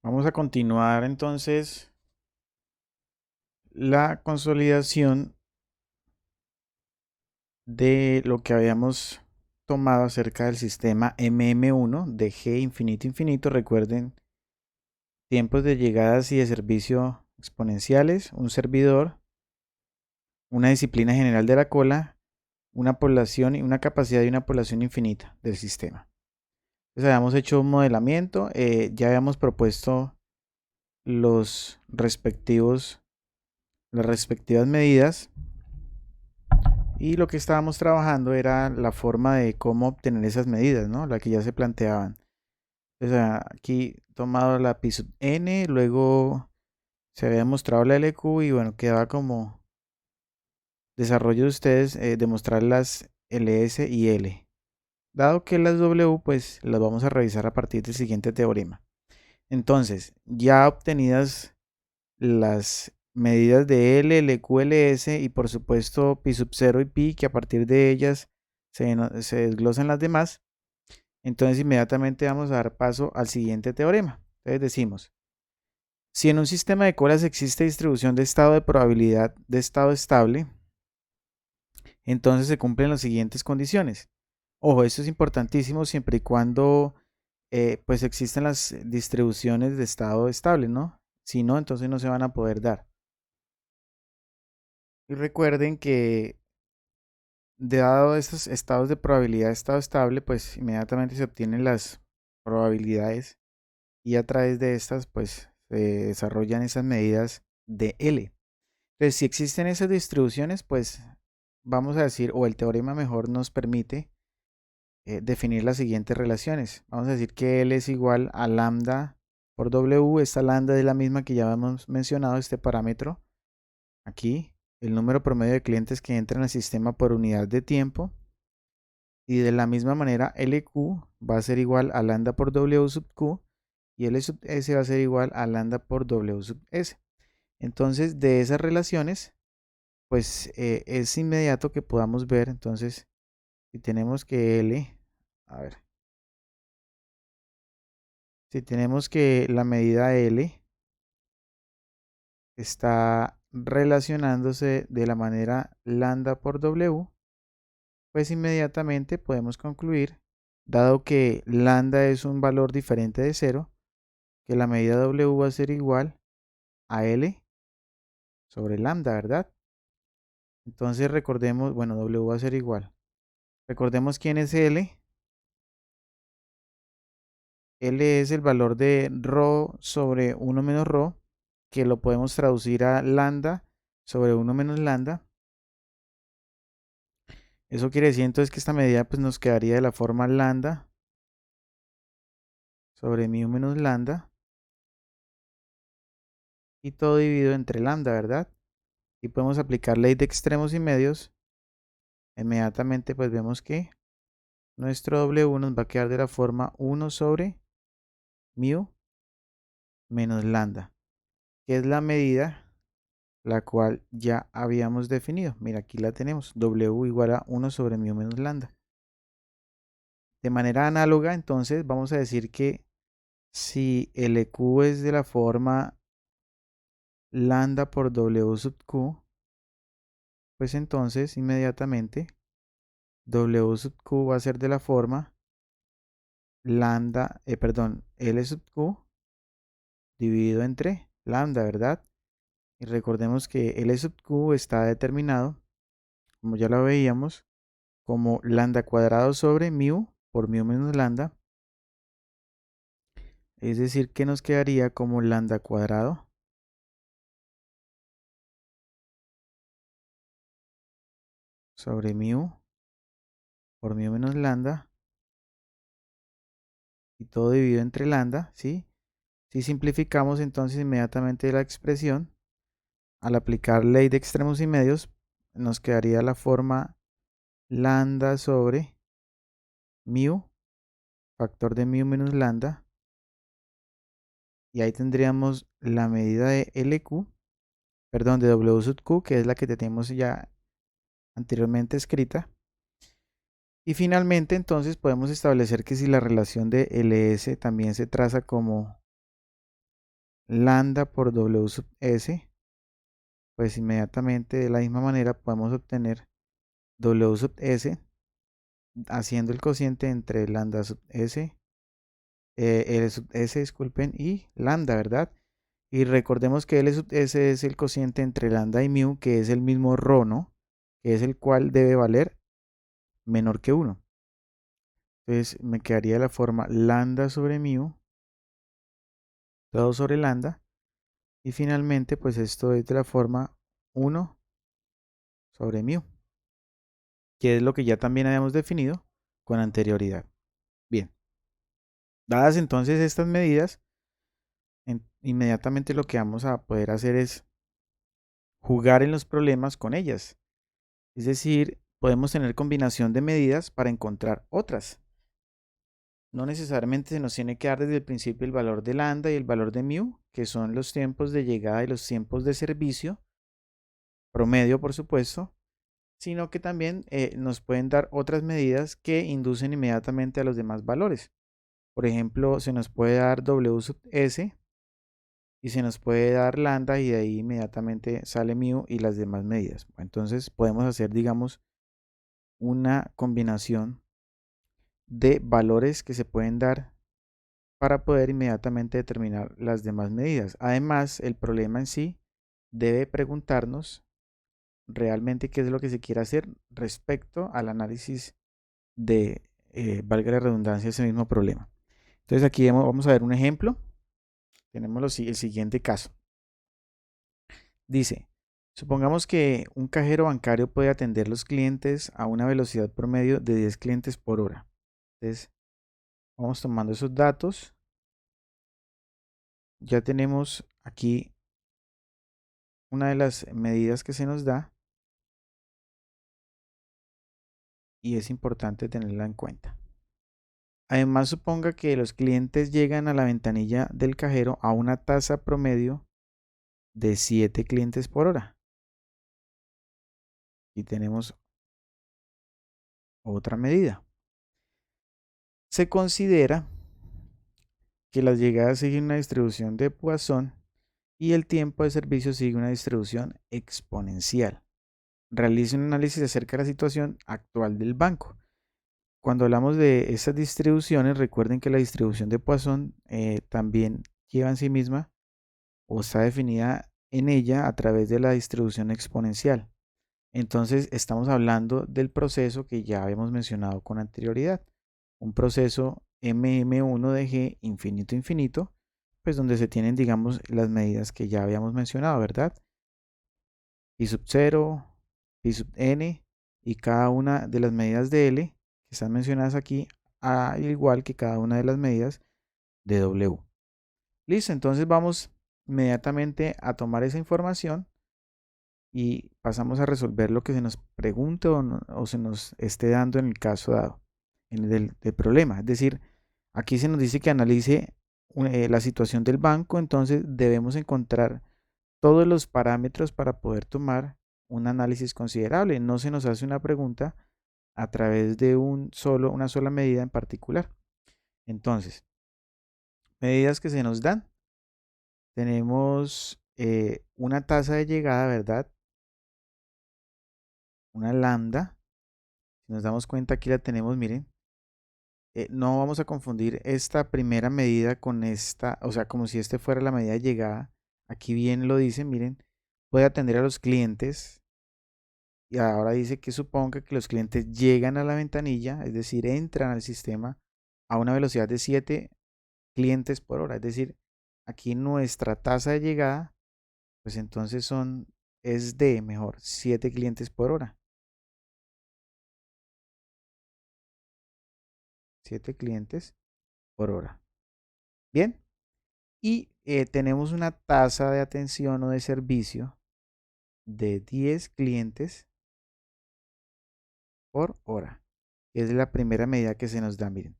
Vamos a continuar entonces la consolidación de lo que habíamos tomado acerca del sistema MM1 de G infinito infinito. Recuerden, tiempos de llegadas y de servicio exponenciales, un servidor, una disciplina general de la cola, una población y una capacidad de una población infinita del sistema. Entonces habíamos hecho un modelamiento, ya habíamos propuesto los respectivos, las respectivas medidas. Y lo que estábamos trabajando era la forma de cómo obtener esas medidas, ¿no? La que ya se planteaban. O sea, aquí tomado la pi sub n, luego se había mostrado la LQ y bueno, quedaba como desarrollo de ustedes demostrar las LS y L. Dado que las W, pues las vamos a revisar a partir del siguiente teorema. Entonces, ya obtenidas las medidas de L, LQ, LS y por supuesto pi sub 0 y pi, que a partir de ellas se desglosan las demás. Entonces inmediatamente vamos a dar paso al siguiente teorema. Entonces decimos, si en un sistema de colas existe distribución de estado de probabilidad de estado estable, entonces se cumplen las siguientes condiciones. Ojo, esto es importantísimo siempre y cuando pues existen las distribuciones de estado estable, ¿no? Si no, entonces no se van a poder dar. Y recuerden que dado estos estados de probabilidad de estado estable, pues inmediatamente se obtienen las probabilidades y a través de estas, pues se desarrollan esas medidas de L. Entonces, si existen esas distribuciones, pues vamos a decir, o el teorema mejor nos permite definir las siguientes relaciones. Vamos a decir que L es igual a lambda por W. Esta lambda es la misma que ya hemos mencionado, este parámetro. Aquí, el número promedio de clientes que entran al sistema por unidad de tiempo. Y de la misma manera, LQ va a ser igual a lambda por W sub Q y L sub S va a ser igual a lambda por W sub S. Entonces, de esas relaciones, pues es inmediato que podamos ver, entonces, si tenemos que L, a ver, si tenemos que la medida L está relacionándose de la manera lambda por W, pues inmediatamente podemos concluir, dado que lambda es un valor diferente de 0, que la medida W va a ser igual a L sobre lambda, ¿verdad? Entonces recordemos, bueno, W va a ser igual. Recordemos quién es L. L es el valor de rho sobre 1 menos rho, que lo podemos traducir a lambda sobre 1 menos lambda. Eso quiere decir entonces que esta medida pues, nos quedaría de la forma lambda sobre mu menos lambda y todo dividido entre lambda, ¿verdad? Y podemos aplicar ley de extremos y medios. Inmediatamente pues vemos que nuestro W nos va a quedar de la forma 1 sobre mu menos lambda, que es la medida la cual ya habíamos definido. Mira, aquí la tenemos, W igual a 1 sobre mu menos lambda. De manera análoga, entonces, vamos a decir que si LQ es de la forma lambda por W sub Q, pues entonces inmediatamente W sub Q va a ser de la forma lambda, perdón, L sub Q dividido entre lambda, ¿verdad? Y recordemos que L sub Q está determinado, como ya lo veíamos, como lambda cuadrado sobre mu por mu menos lambda. Es decir, que nos quedaría como lambda cuadrado sobre mu por mu menos lambda y todo dividido entre lambda, ¿sí? Si simplificamos entonces inmediatamente la expresión, al aplicar ley de extremos y medios, nos quedaría la forma lambda sobre mu, factor de mu menos lambda, y ahí tendríamos la medida de LQ, perdón, de W sub Q, que es la que tenemos ya anteriormente escrita. Y finalmente entonces podemos establecer que si la relación de LS también se traza como lambda por W sub S, pues inmediatamente de la misma manera podemos obtener W sub S haciendo el cociente entre lambda sub S, L sub S, disculpen, y lambda, ¿verdad? Y recordemos que L sub S es el cociente entre lambda y mu, que es el mismo rho, ¿no? Que es el cual debe valer menor que 1. Entonces me quedaría la forma lambda sobre mu, todo sobre lambda. Y finalmente, pues esto es de la forma 1 sobre mu, que es lo que ya también habíamos definido con anterioridad. Bien, dadas entonces estas medidas, inmediatamente lo que vamos a poder hacer es jugar en los problemas con ellas. Es decir, podemos tener combinación de medidas para encontrar otras. No necesariamente se nos tiene que dar desde el principio el valor de lambda y el valor de mu, que son los tiempos de llegada y los tiempos de servicio, promedio por supuesto, sino que también nos pueden dar otras medidas que inducen inmediatamente a los demás valores. Por ejemplo, se nos puede dar W sub S y se nos puede dar lambda y de ahí inmediatamente sale mu y las demás medidas. Entonces podemos hacer, digamos, una combinación de valores que se pueden dar para poder inmediatamente determinar las demás medidas. Además, el problema en sí debe preguntarnos realmente qué es lo que se quiere hacer respecto al análisis de, valga la redundancia, ese mismo problema. Entonces aquí vamos a ver un ejemplo. Tenemos el siguiente caso. Dice, supongamos que un cajero bancario puede atender los clientes a una velocidad promedio de 10 clientes por hora. Entonces, vamos tomando esos datos. Ya tenemos aquí una de las medidas que se nos da y es importante tenerla en cuenta. Además, suponga que los clientes llegan a la ventanilla del cajero a una tasa promedio de 7 clientes por hora. Y tenemos otra medida. Se considera que las llegadas siguen una distribución de Poisson y el tiempo de servicio sigue una distribución exponencial. Realice un análisis acerca de la situación actual del banco. Cuando hablamos de estas distribuciones, recuerden que la distribución de Poisson también lleva en sí misma o está definida en ella a través de la distribución exponencial. Entonces, estamos hablando del proceso que ya habíamos mencionado con anterioridad. Un proceso MM1 de G infinito infinito, pues donde se tienen, digamos, las medidas que ya habíamos mencionado, ¿verdad? Pi sub 0, pi sub n y cada una de las medidas de L que están mencionadas aquí, al igual que cada una de las medidas de W. Listo, entonces vamos inmediatamente a tomar esa información y pasamos a resolver lo que se nos pregunte o se nos esté dando en el caso dado, en el del problema. Es decir, aquí se nos dice que analice la situación del banco, entonces debemos encontrar todos los parámetros para poder tomar un análisis considerable. No se nos hace una pregunta a través de una sola medida en particular. Entonces, medidas que se nos dan. Tenemos una tasa de llegada, ¿verdad? Una lambda. Si nos damos cuenta, aquí la tenemos, miren. No vamos a confundir esta primera medida con esta, o sea, como si este fuera la medida de llegada. Aquí bien lo dice, miren, puede atender a los clientes. Y ahora dice que suponga que los clientes llegan a la ventanilla, es decir, entran al sistema a una velocidad de 7 clientes por hora. Es decir, aquí nuestra tasa de llegada, pues entonces es de mejor 7 clientes por hora. 7 clientes por hora. Bien. Y tenemos una tasa de atención o de servicio de 10 clientes por hora. Es la primera medida que se nos da, miren.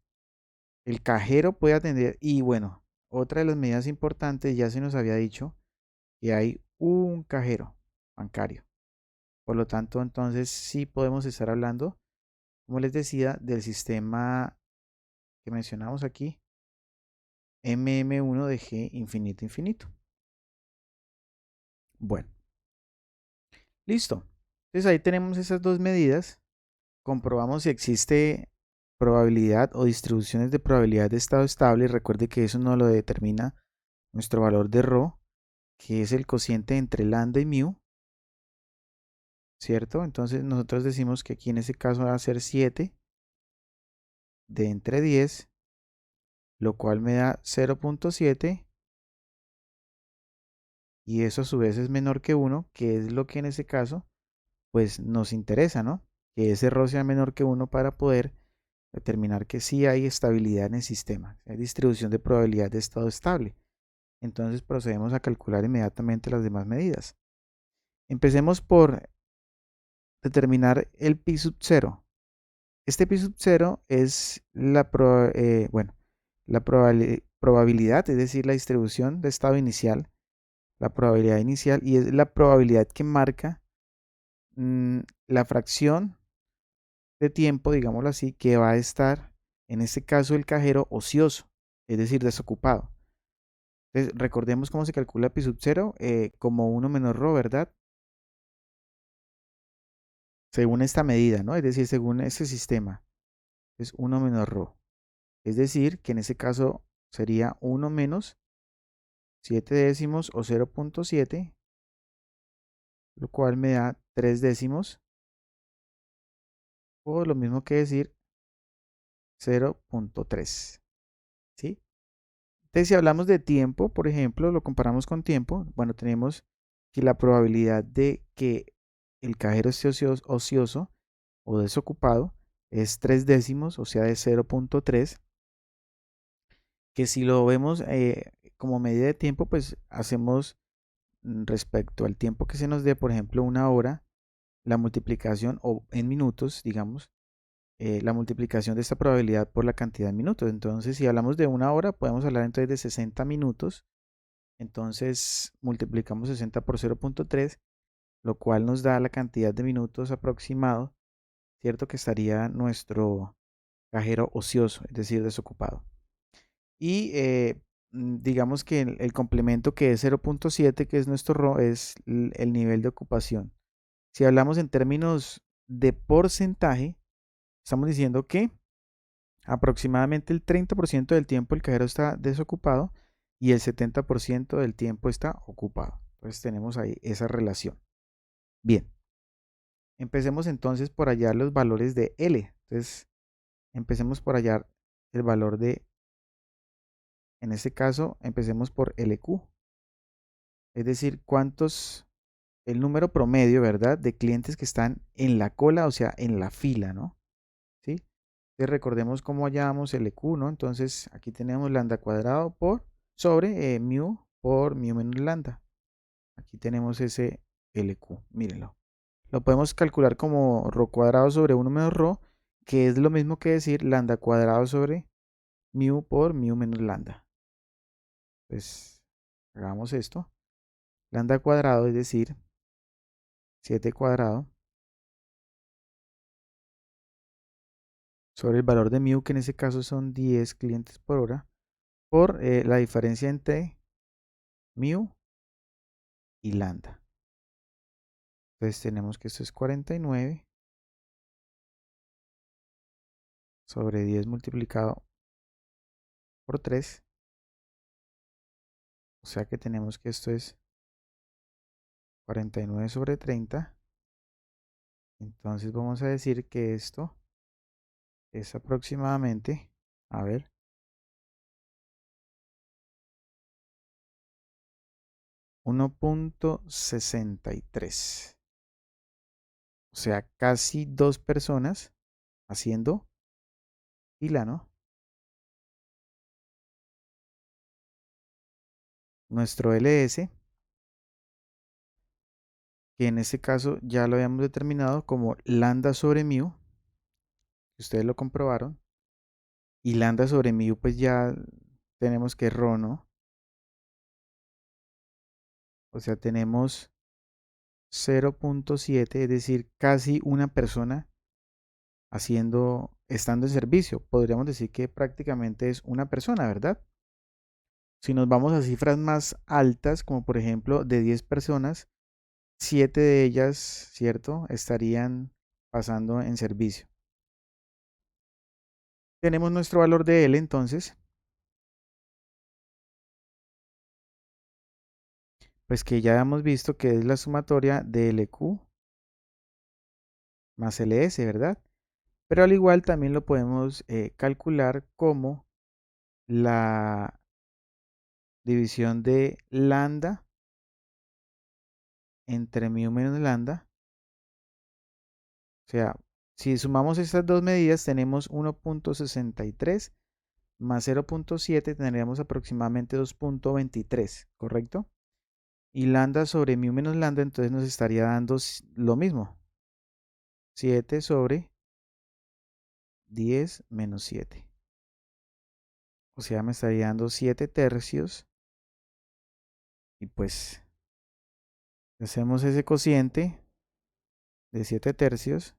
El cajero puede atender y bueno, otra de las medidas importantes ya se nos había dicho que hay un cajero bancario. Por lo tanto, entonces sí podemos estar hablando, como les decía, del sistema que mencionamos aquí, MM1 de G infinito infinito. Bueno, listo. Entonces ahí tenemos esas dos medidas. Comprobamos si existe probabilidad o distribuciones de probabilidad de estado estable. Y recuerde que eso nos lo determina nuestro valor de ρ, que es el cociente entre lambda y mu, ¿cierto? Entonces nosotros decimos que aquí en ese caso va a ser 7 de entre 10, lo cual me da 0.7, y eso a su vez es menor que 1, que es lo que en ese caso pues nos interesa, ¿no? Que ese ρ sea menor que 1 para poder determinar que sí hay estabilidad en el sistema, hay distribución de probabilidad de estado estable. Entonces procedemos a calcular inmediatamente las demás medidas. Empecemos por determinar el pi sub 0. Este pi sub 0 es la probabilidad, es decir, la distribución de estado inicial, la probabilidad inicial, y es la probabilidad que marca la fracción de tiempo, digámoslo así, que va a estar, en este caso, el cajero ocioso, es decir, desocupado. Entonces, recordemos cómo se calcula pi sub 0, como 1 menos ρ, ¿verdad? Según esta medida, ¿no? Es decir, según este sistema, es 1 menos ρ. Es decir, que en ese caso sería 1 menos 7 décimos o 0.7, lo cual me da 3 décimos, o lo mismo que decir 0.3. ¿Sí? Entonces, si hablamos de tiempo, por ejemplo, lo comparamos con tiempo, bueno, tenemos que la probabilidad de que el cajero esté ocioso o desocupado es 3 décimos, o sea, de 0.3, que si lo vemos como medida de tiempo, pues hacemos respecto al tiempo que se nos dé, por ejemplo, una hora, la multiplicación, o en minutos, digamos, la multiplicación de esta probabilidad por la cantidad de minutos. Entonces, si hablamos de una hora, podemos hablar entonces de 60 minutos. Entonces, multiplicamos 60 por 0.3, lo cual nos da la cantidad de minutos aproximado, ¿cierto? Que estaría nuestro cajero ocioso, es decir, desocupado. Y digamos que el complemento, que es 0.7, que es nuestro ρ, es el nivel de ocupación. Si hablamos en términos de porcentaje, estamos diciendo que aproximadamente el 30% del tiempo el cajero está desocupado y el 70% del tiempo está ocupado. Entonces tenemos ahí esa relación. Bien, empecemos entonces por hallar los valores de L. Entonces empecemos por hallar el valor de, en este caso, empecemos por LQ. Es decir, el número promedio, ¿verdad? De clientes que están en la cola, o sea, en la fila, ¿no? ¿Sí? Entonces recordemos cómo hallábamos el EQ, ¿no? Entonces aquí tenemos lambda cuadrado sobre mu por mu menos lambda. Aquí tenemos ese LQ, mírenlo. Lo podemos calcular como ρ cuadrado sobre 1 menos ρ, que es lo mismo que decir lambda cuadrado sobre mu por mu menos lambda. Pues hagamos esto. Lambda cuadrado, es decir, 7 cuadrado sobre el valor de mu, que en ese caso son 10 clientes por hora, por la diferencia entre mu y lambda. Entonces tenemos que esto es 49 sobre 10 multiplicado por 3. O sea que tenemos que esto es 49 sobre 30. Entonces vamos a decir que esto es aproximadamente, a ver, 1.63. O sea, casi 2 personas haciendo fila, ¿no? Nuestro LS, que en este caso ya lo habíamos determinado como lambda sobre mu, que ustedes lo comprobaron, y lambda sobre mu pues ya tenemos que ρ, ¿no? O sea, tenemos 0.7, es decir, casi una persona estando en servicio. Podríamos decir que prácticamente es una persona, ¿verdad? Si nos vamos a cifras más altas, como por ejemplo de 10 personas, 7 de ellas, ¿cierto?, estarían pasando en servicio. Tenemos nuestro valor de L entonces, pues que ya hemos visto que es la sumatoria de LQ más LS, ¿verdad? Pero al igual también lo podemos calcular como la división de lambda entre mu menos lambda. O sea, si sumamos estas dos medidas tenemos 1.63 más 0.7, tendríamos aproximadamente 2.23, ¿correcto? Y lambda sobre mu menos lambda entonces nos estaría dando lo mismo, 7 sobre 10 menos 7. O sea, me estaría dando 7 tercios. Y pues hacemos ese cociente de 7 tercios.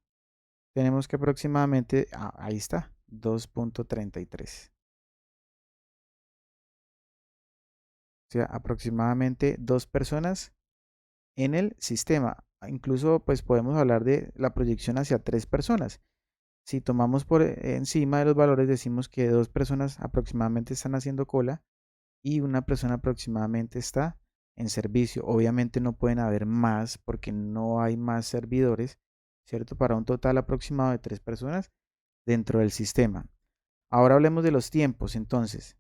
Tenemos que aproximadamente, ahí está, 2.33. O sea, aproximadamente 2 personas en el sistema. Incluso pues podemos hablar de la proyección hacia 3 personas. Si tomamos por encima de los valores, decimos que 2 personas aproximadamente están haciendo cola y una persona aproximadamente está en servicio. Obviamente no pueden haber más porque no hay más servidores, ¿cierto? Para un total aproximado de 3 personas dentro del sistema. Ahora hablemos de los tiempos. Entonces,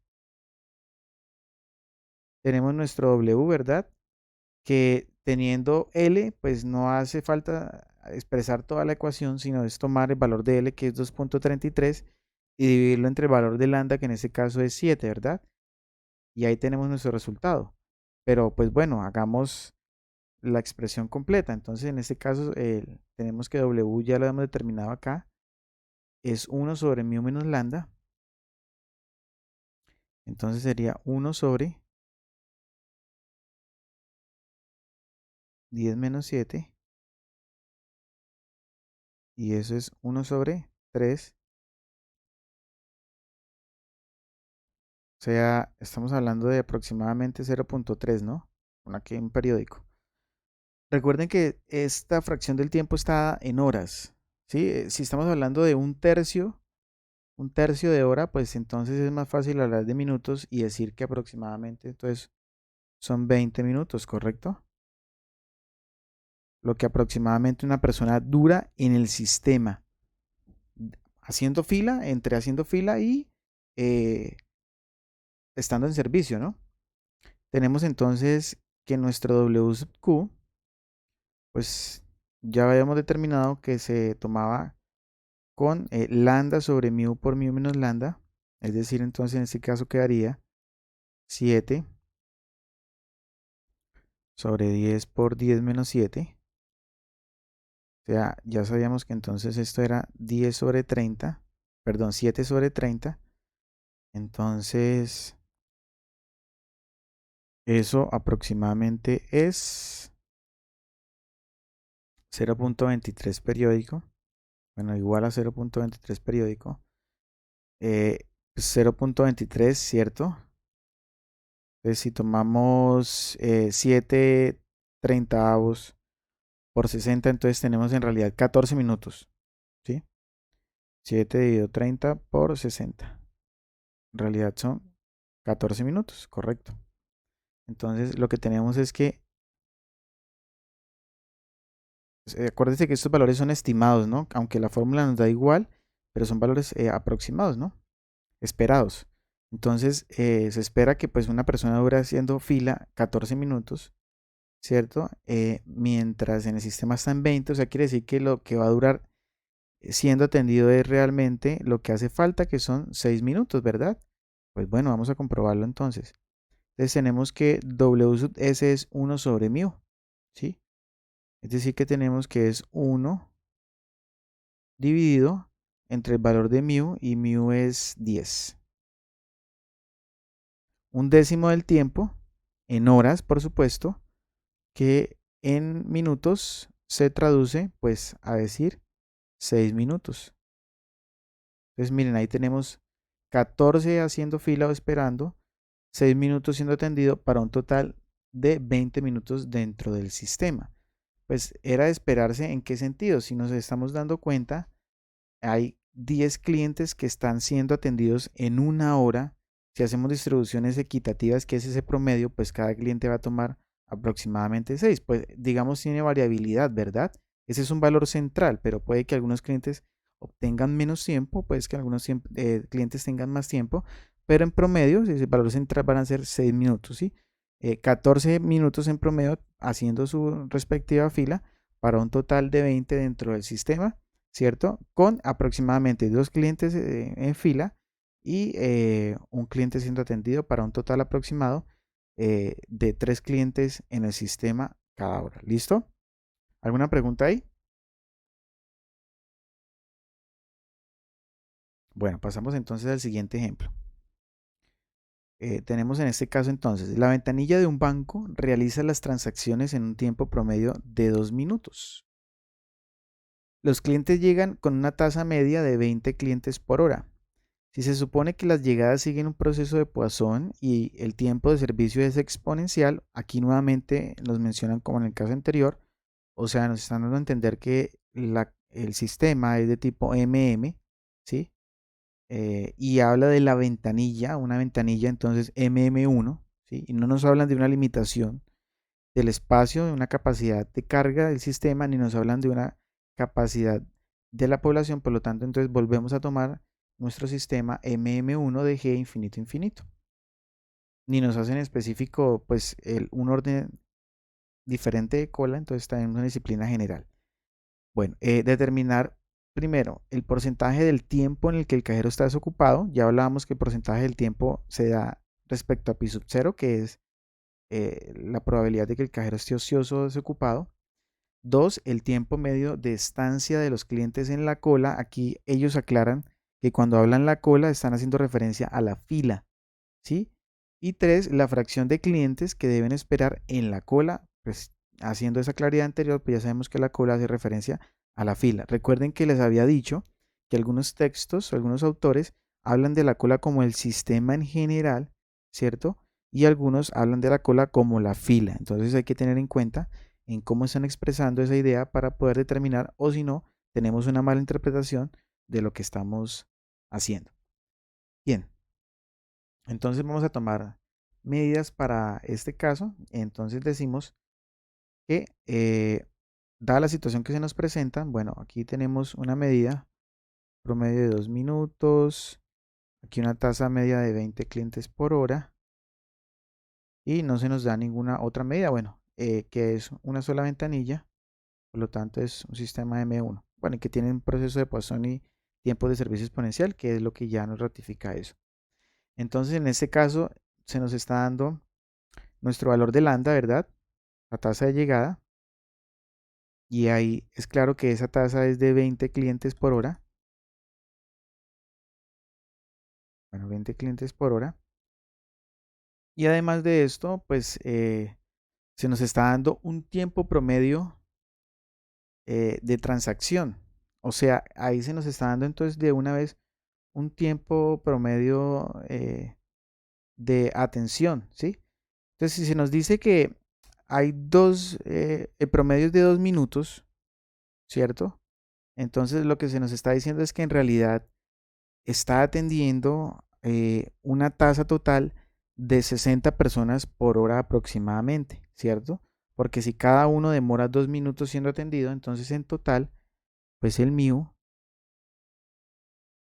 tenemos nuestro W, ¿verdad? Que teniendo L, pues no hace falta expresar toda la ecuación, sino es tomar el valor de L, que es 2.33, y dividirlo entre el valor de lambda, que en este caso es 7, ¿verdad? Y ahí tenemos nuestro resultado. Pero pues bueno, hagamos la expresión completa. Entonces en este caso tenemos que W ya lo hemos determinado acá. Es 1 sobre mu menos lambda. Entonces sería 1 sobre 10 menos 7. Y eso es 1 sobre 3. O sea, estamos hablando de aproximadamente 0.3, ¿no? Aquí un periódico. Recuerden que esta fracción del tiempo está en horas, ¿sí? Si estamos hablando de un tercio de hora, pues entonces es más fácil hablar de minutos y decir que aproximadamente, entonces, son 20 minutos, ¿correcto? Lo que aproximadamente una persona dura en el sistema, haciendo fila y eh, estando en servicio, ¿no? Tenemos entonces que nuestro W sub Q, pues ya habíamos determinado que se tomaba con lambda sobre mu por mu menos lambda, es decir, entonces en este caso quedaría 7 sobre 10 por 10 menos 7. O sea, ya sabíamos que entonces esto era 10 sobre 30, perdón, 7 sobre 30. Entonces, eso aproximadamente es 0.23 periódico. Bueno, igual a 0.23 periódico. 0.23, ¿cierto? Entonces, si tomamos 7 treintaavos por 60, entonces tenemos en realidad 14 minutos, ¿sí? 7 dividido 30 por 60. En realidad son 14 minutos, correcto. Entonces, lo que tenemos es que, acuérdense que estos valores son estimados, ¿no? Aunque la fórmula nos da igual, pero son valores aproximados, ¿no? Esperados. Entonces, se espera que pues una persona dure haciendo fila 14 minutos, ¿cierto? Mientras en el sistema está en 20, o sea, quiere decir que lo que va a durar siendo atendido es realmente lo que hace falta, que son 6 minutos, ¿verdad? Pues bueno, vamos a comprobarlo entonces. Entonces tenemos que W sub S es 1 sobre mu, ¿sí? Es decir, que tenemos que es 1 dividido entre el valor de mu, y mu es 10. Un décimo del tiempo, en horas, por supuesto, que en minutos se traduce pues a decir 6 minutos. Entonces miren, ahí tenemos 14 haciendo fila o esperando, 6 minutos siendo atendido para un total de 20 minutos dentro del sistema. Pues era de esperarse. ¿En qué sentido? Si nos estamos dando cuenta, hay 10 clientes que están siendo atendidos en una hora. Si hacemos distribuciones equitativas, que es ese promedio, pues cada cliente va a tomar aproximadamente 6. Pues digamos tiene variabilidad, ¿verdad? Ese es un valor central, pero puede que algunos clientes obtengan menos tiempo, puede que algunos clientes tengan más tiempo, pero en promedio, ese valor central van a ser 6 minutos, ¿sí? 14 minutos en promedio haciendo su respectiva fila para un total de 20 dentro del sistema, ¿cierto? Con aproximadamente 2 clientes en fila y un cliente siendo atendido para un total aproximado de 3 clientes en el sistema cada hora. ¿Listo? ¿Alguna pregunta ahí? Bueno, pasamos entonces al siguiente ejemplo. Tenemos en este caso entonces, la ventanilla de un banco realiza las transacciones en un tiempo promedio de 2 minutos. Los clientes llegan con una tasa media de 20 clientes por hora. Si se supone que las llegadas siguen un proceso de Poisson y el tiempo de servicio es exponencial, aquí nuevamente nos mencionan como en el caso anterior, o sea, nos están dando a entender que el sistema es de tipo ¿sí? Y habla de la ventanilla, una ventanilla entonces MM1, ¿sí? Y no nos hablan de una limitación del espacio, de una capacidad de carga del sistema, ni nos hablan de una capacidad de la población. Por lo tanto, entonces volvemos a tomar nuestro sistema MM1 de G infinito infinito. Ni nos hacen específico pues un orden diferente de cola, entonces está en una disciplina general. Bueno, determinar primero el porcentaje del tiempo en el que el cajero está desocupado. Ya hablábamos que el porcentaje del tiempo se da respecto a pi sub 0, que es la probabilidad de que el cajero esté ocioso o desocupado. 2, el tiempo medio de estancia de los clientes en la cola. Aquí ellos aclaran que cuando hablan la cola están haciendo referencia a la fila, ¿sí? Y 3, la fracción de clientes que deben esperar en la cola. Pues haciendo esa claridad anterior, pues ya sabemos que la cola hace referencia a la fila. Recuerden que les había dicho que algunos textos, algunos autores hablan de la cola como el sistema en general, ¿cierto? Y algunos hablan de la cola como la fila. Entonces hay que tener en cuenta en cómo están expresando esa idea para poder determinar, o si no, tenemos una mala interpretación de lo que estamos haciendo. Bien, entonces vamos a tomar medidas para este caso. Entonces decimos que, dada la situación que se nos presenta, bueno, aquí tenemos una medida promedio de 2 minutos, aquí una tasa media de 20 clientes por hora y no se nos da ninguna otra medida, bueno, que es una sola ventanilla, por lo tanto es un sistema M1, bueno, y que tiene un proceso de Poisson y tiempo de servicio exponencial, que es lo que ya nos ratifica eso. Entonces, en este caso, se nos está dando nuestro valor de lambda, ¿verdad? La tasa de llegada. Y ahí es claro que esa tasa es de 20 clientes por hora. Bueno, 20 clientes por hora. Y además de esto, pues se nos está dando un tiempo promedio de transacción. O sea, ahí se nos está dando entonces de una vez un tiempo promedio de atención, ¿sí? Entonces, si se nos dice que hay el promedio es de 2 minutos, ¿cierto? Entonces, lo que se nos está diciendo es que en realidad está atendiendo una tasa total de 60 personas por hora aproximadamente, ¿cierto? Porque si cada uno demora 2 minutos siendo atendido, entonces en total, pues el mío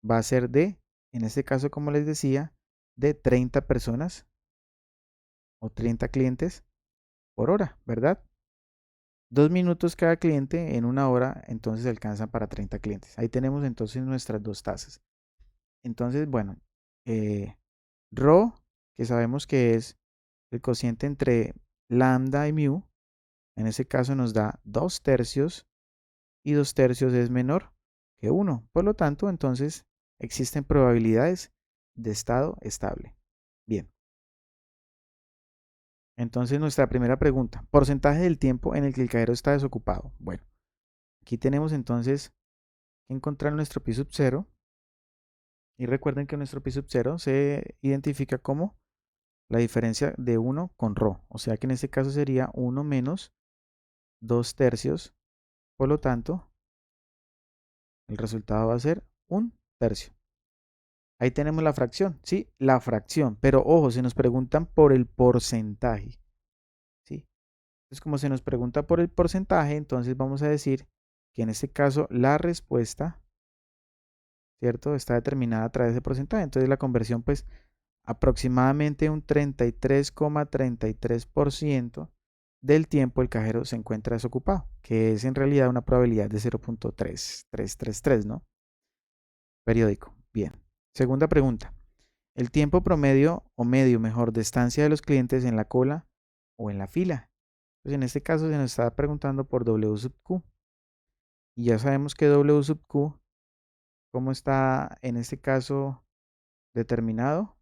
va a ser en este caso, como les decía, de 30 personas o 30 clientes por hora, ¿verdad? 2 minutos cada cliente en una hora, entonces alcanzan para 30 clientes. Ahí tenemos entonces nuestras dos tasas. Entonces, bueno, Rho, que sabemos que es el cociente entre lambda y mu, en ese caso nos da 2/3 y 2/3 es menor que 1. Por lo tanto, entonces existen probabilidades de estado estable. Bien, entonces nuestra primera pregunta, porcentaje del tiempo en el que el cajero está desocupado. Bueno, aquí tenemos entonces que encontrar nuestro pi sub 0 y recuerden que nuestro pi sub 0 se identifica como la diferencia de 1 con ρ. O sea que en este caso sería 1 menos 2 tercios. Por lo tanto, el resultado va a ser 1 tercio. Ahí tenemos la fracción, ¿sí? La fracción. Pero ojo, se nos preguntan por el porcentaje, ¿sí? Entonces, como se nos pregunta por el porcentaje, entonces vamos a decir que en este caso la respuesta, ¿cierto? Está determinada a través de porcentaje. Entonces la conversión, pues, aproximadamente un 33,33% del tiempo el cajero se encuentra desocupado, que es en realidad una probabilidad de 0.3333, ¿no? Periódico. Bien. Segunda pregunta. El tiempo promedio o medio, mejor, de estancia de los clientes en la cola o en la fila. Pues en este caso se nos está preguntando por W sub Q. Y ya sabemos que W sub Q, ¿cómo está en este caso determinado?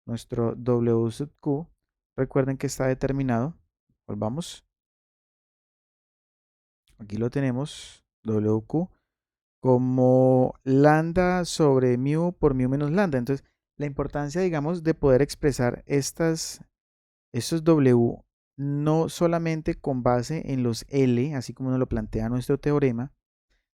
Nuestro W sub Q, recuerden que está determinado. Volvamos. Aquí lo tenemos. WQ como lambda sobre mu por mu menos lambda. Entonces, la importancia, digamos, de poder expresar estos W no solamente con base en los L, así como nos lo plantea nuestro teorema,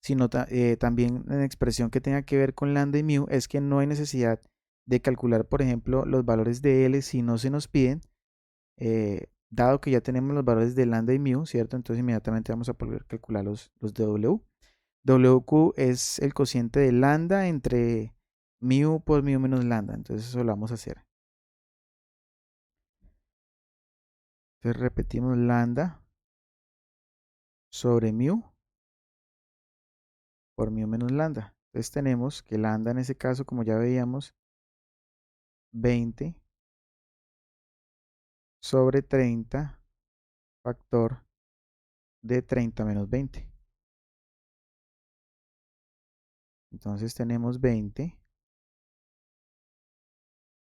sino también en expresión que tenga que ver con lambda y mu, es que no hay necesidad de calcular, por ejemplo, los valores de L si no se nos piden, dado que ya tenemos los valores de lambda y mu, ¿cierto? Entonces inmediatamente vamos a poder calcular los de W. WQ es el cociente de lambda entre mu por mu menos lambda. Entonces eso lo vamos a hacer. Entonces repetimos lambda sobre mu por mu menos lambda. Entonces tenemos que lambda en ese caso, como ya veíamos, 20 sobre 30 factor de 30 menos 20. Entonces tenemos 20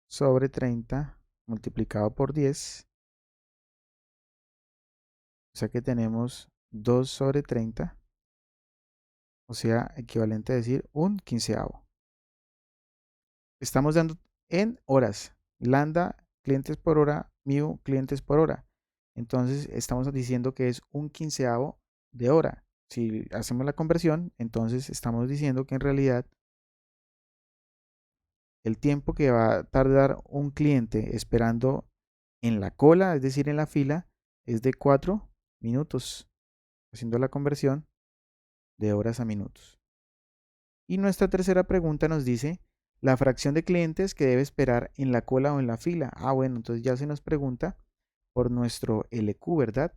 sobre 30 multiplicado por 10. O sea que tenemos 2 sobre 30. O sea, equivalente a decir un quinceavo. Estamos dando en horas. Lambda, clientes por hora, mu, clientes por hora. Entonces estamos diciendo que es un quinceavo de hora. Si hacemos la conversión, entonces estamos diciendo que en realidad el tiempo que va a tardar un cliente esperando en la cola, es decir, en la fila, es de 4 minutos, haciendo la conversión de horas a minutos. Y nuestra tercera pregunta nos dice la fracción de clientes que debe esperar en la cola o en la fila. Ah, bueno, entonces ya se nos pregunta por nuestro LQ, ¿verdad?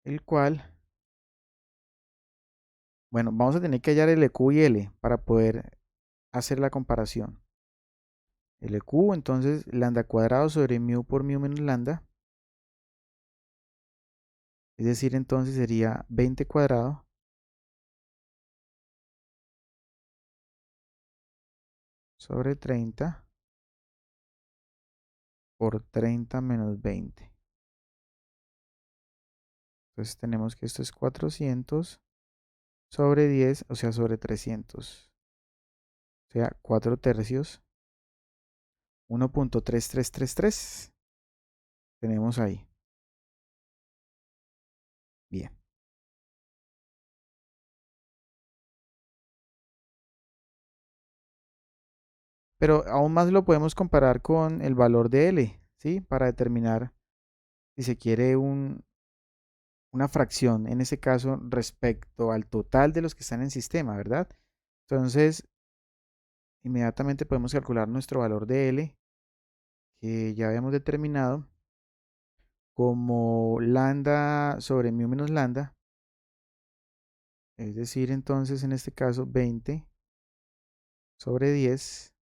El cual, bueno, vamos a tener que hallar LQ y L para poder hacer la comparación. LQ, entonces, lambda cuadrado sobre mu por mu menos lambda. Es decir, entonces sería 20 cuadrado sobre 30 por 30 menos 20. Entonces tenemos que esto es 400 sobre 10, o sea, sobre 300. O sea, 4 tercios. 1.3333. Tenemos ahí. Bien. Pero aún más lo podemos comparar con el valor de L, ¿sí? Para determinar si se quiere una fracción, en ese caso, respecto al total de los que están en sistema, ¿verdad? Entonces, inmediatamente podemos calcular nuestro valor de L, que ya habíamos determinado como lambda sobre mu menos lambda. Es decir, entonces, en este caso, 20 sobre 10,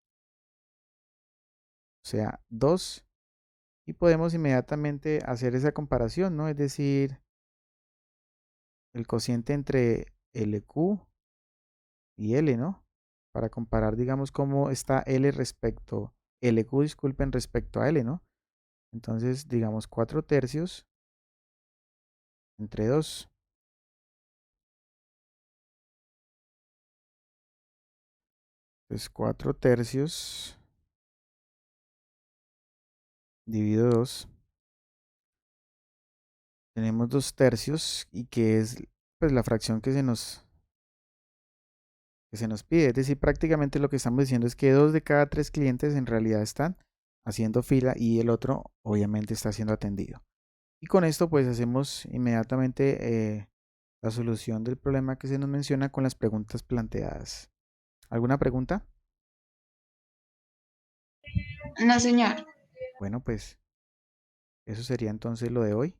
o sea, 2. Y podemos inmediatamente hacer esa comparación, ¿no? Es decir, el cociente entre LQ y L, ¿no? Para comparar, digamos, cómo está L respecto, LQ, disculpen, respecto a L, ¿no? Entonces, digamos, 4 tercios entre 2. Entonces 4/3 dividido 2. Tenemos 2/3 y que es pues la fracción que se nos pide. Es decir, prácticamente lo que estamos diciendo es que 2 de cada 3 clientes en realidad están haciendo fila y el otro obviamente está siendo atendido. Y con esto pues hacemos inmediatamente la solución del problema que se nos menciona con las preguntas planteadas. ¿Alguna pregunta? No, señor. Bueno, pues eso sería entonces lo de hoy.